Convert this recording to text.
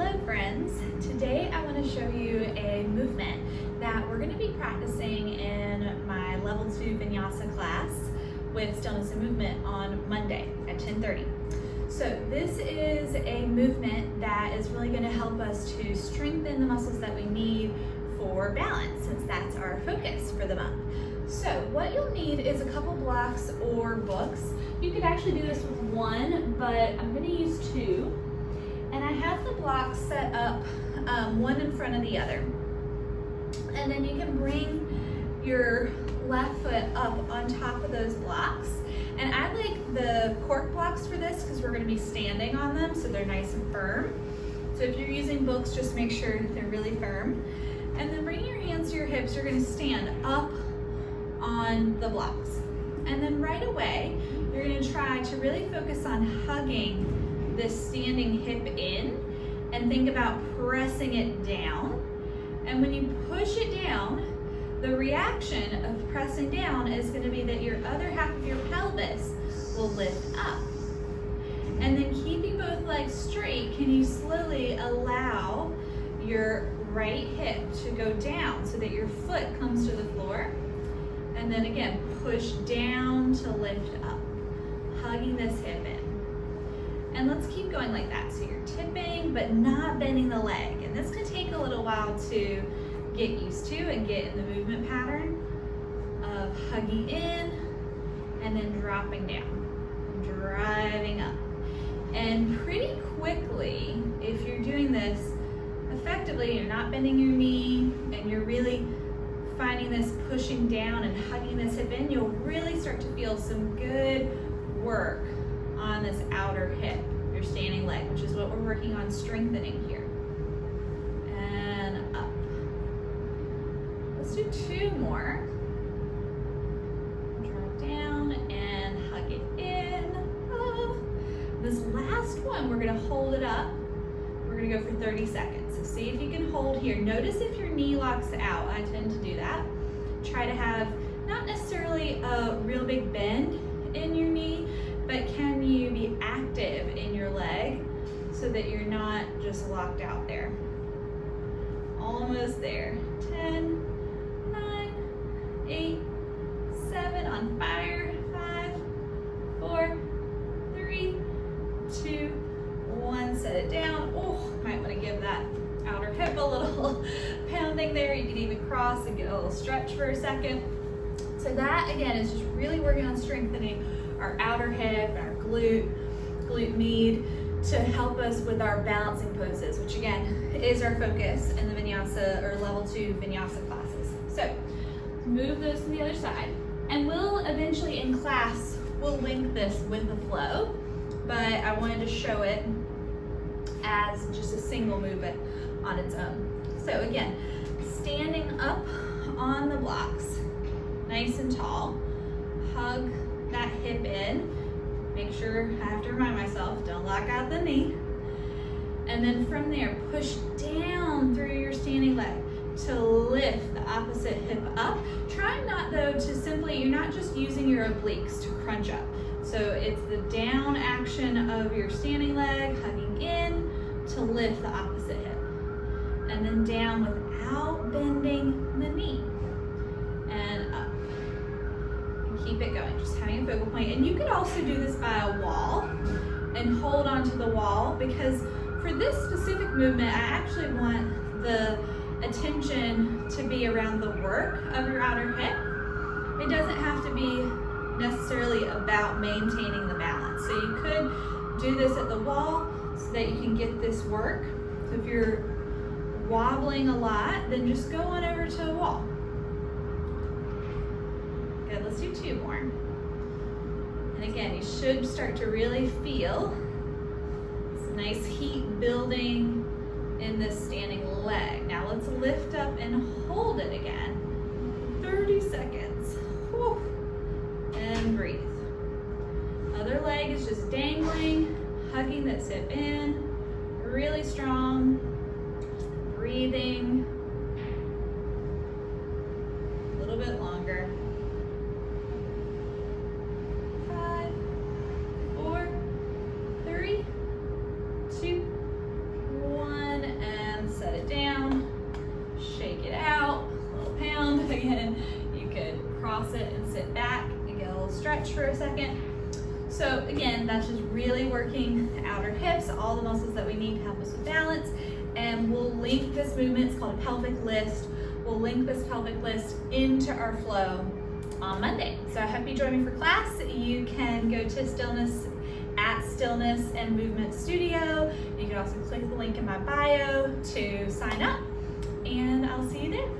Hello friends, today I want to show you a movement that we're going to be practicing in my level 2 Vinyasa class with stillness and movement on Monday at 10:30. So this is a movement that is really going to help us to strengthen the muscles that we need for balance, since that's our focus for the month. So what you'll need is a couple blocks or books. You could actually do this with one, but I'm going to use two. And I have the blocks set up one in front of the other. And then you can bring your left foot up on top of those blocks. And I like the cork blocks for this because we're going to be standing on them, so they're nice and firm. So if you're using books, just make sure they're really firm. And then bring your hands to your hips. You're going to stand up on the blocks. And then right away, you're going to try to really focus on hugging this standing hip in and think about pressing it down. And when you push it down, the reaction of pressing down is going to be that your other half of your pelvis will lift up. And then keeping both legs straight, can you slowly allow your right hip to go down so that your foot comes to the floor? And then again, push down to lift up, hugging this hip in. And let's keep going like that. So you're tipping, but not bending the leg. And this can take a little while to get used to and get in the movement pattern of hugging in and then dropping down, driving up. And pretty quickly, if you're doing this effectively, you're not bending your knee and you're really finding this pushing down and hugging this hip in, you'll really start to feel some good work on this outer hip, your standing leg, which is what we're working on strengthening here. And up. Let's do two more. Drop down and hug it in. Oh. This last one, we're gonna hold it up. We're gonna go for 30 seconds. So see if you can hold here. Notice if your knee locks out. I tend to do that. Try to have not necessarily a real big bend in your knee, but can you be active in your leg so that you're not just locked out there? Almost there. 10, 9, 8, 7, on fire. 5, 4, 3, 2, 1. Set it down. Oh, might want to give that outer hip a little pounding there. You can even cross and get a little stretch for a second. So that again is just really working on strengthening our outer hip, our glute med, to help us with our balancing poses, which again is our focus in the Vinyasa or level 2 Vinyasa classes. So move those to the other side, and we'll eventually in class, we'll link this with the flow, but I wanted to show it as just a single movement on its own. So again, standing up on the blocks, nice and tall, hug that hip in. Make sure, I have to remind myself, don't lock out the knee. And then from there, push down through your standing leg to lift the opposite hip up. Try not though to simply, you're not just using your obliques to crunch up. So it's the down action of your standing leg, hugging in to lift the opposite hip. And then down without bending the knee. And up. Keep it going, just having a focal point. And you could also do this by a wall and hold onto the wall, because for this specific movement, I actually want the attention to be around the work of your outer hip. It doesn't have to be necessarily about maintaining the balance. So you could do this at the wall so that you can get this work. So if you're wobbling a lot, then just go on over to a wall. Good, let's do two more. And again, you should start to really feel this nice heat building in this standing leg. Now let's lift up and hold it again. 30 seconds. Whew. And breathe. Other leg is just dangling, hugging this hip in, really strong. Breathing. A little bit longer. 5, 4, 3, 2, 1. stretch for a second. So again, that's just really working the outer hips, all the muscles that we need to help us with balance. And we'll link this movement, it's called a pelvic list. We'll link this pelvic list into our flow on Monday. So I hope you join me for class. You can go to Stillness and Movement Studio. You can also click the link in my bio to sign up, and I'll see you there.